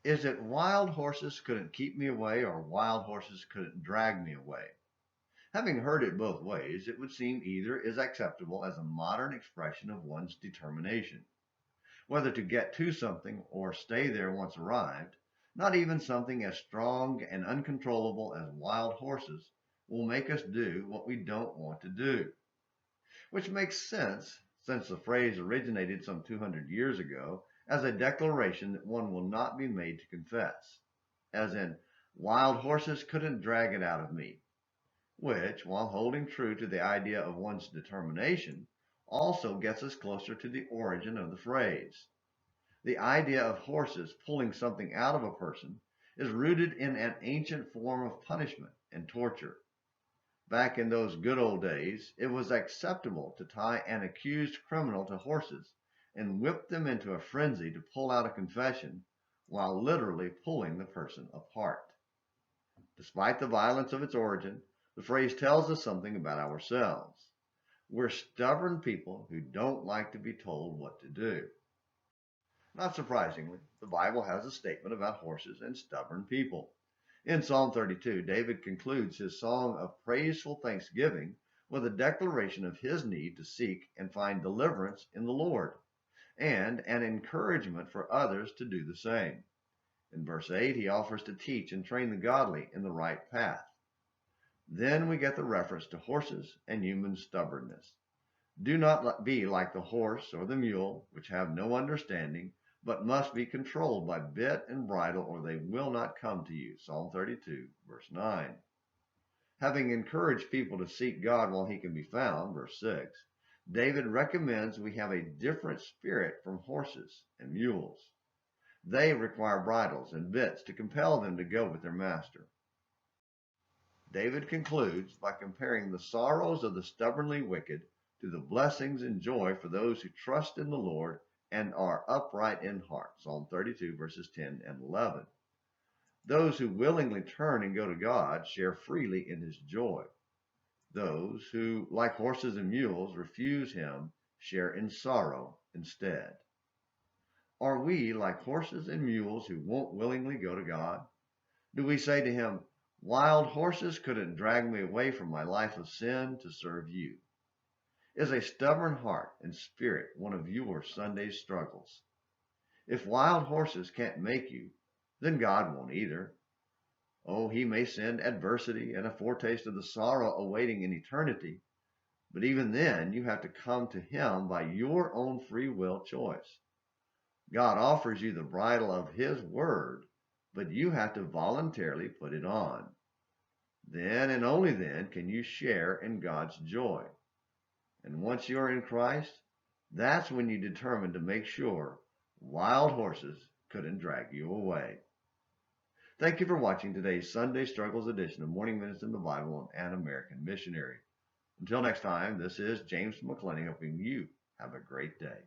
Is it wild horses couldn't keep me away or wild horses couldn't drag me away? Having heard it both ways, it would seem either is acceptable as a modern expression of one's determination. Whether to get to something or stay there once arrived, not even something as strong and uncontrollable as wild horses will make us do what we don't want to do. Which makes sense since the phrase originated some 200 years ago as a declaration that one will not be made to confess, as in, wild horses couldn't drag it out of me, which, while holding true to the idea of one's determination, also gets us closer to the origin of the phrase. The idea of horses pulling something out of a person is rooted in an ancient form of punishment and torture. Back in those good old days, it was acceptable to tie an accused criminal to horses and whip them into a frenzy to pull out a confession while literally pulling the person apart. Despite the violence of its origin, the phrase tells us something about ourselves. We're stubborn people who don't like to be told what to do. Not surprisingly, the Bible has a statement about horses and stubborn people. In Psalm 32, David concludes his song of praiseful thanksgiving with a declaration of his need to seek and find deliverance in the Lord, and an encouragement for others to do the same. In verse 8, he offers to teach and train the godly in the right path. Then we get the reference to horses and human stubbornness. Do not be like the horse or the mule, which have no understanding, but must be controlled by bit and bridle, or they will not come to you. Psalm 32, verse 9. Having encouraged people to seek God while he can be found, verse 6, David recommends we have a different spirit from horses and mules. They require bridles and bits to compel them to go with their master. David concludes by comparing the sorrows of the stubbornly wicked to the blessings and joy for those who trust in the Lord and are upright in heart. Psalm 32, verses 10 and 11. Those who willingly turn and go to God share freely in his joy. Those who, like horses and mules, refuse him share in sorrow instead. Are we like horses and mules who won't willingly go to God? Do we say to him, wild horses couldn't drag me away from my life of sin to serve you? Is a stubborn heart and spirit one of your Sunday struggles? If wild horses can't make you, then God won't either. Oh, he may send adversity and a foretaste of the sorrow awaiting in eternity, but even then you have to come to him by your own free will choice. God offers you the bridle of his word, but you have to voluntarily put it on. Then and only then can you share in God's joy. And once you're in Christ, that's when you determine to make sure wild horses couldn't drag you away. Thank you for watching today's Sunday Struggles edition of Morning Minutes in the Bible and An American Missionary. Until next time, this is James McClenny hoping you have a great day.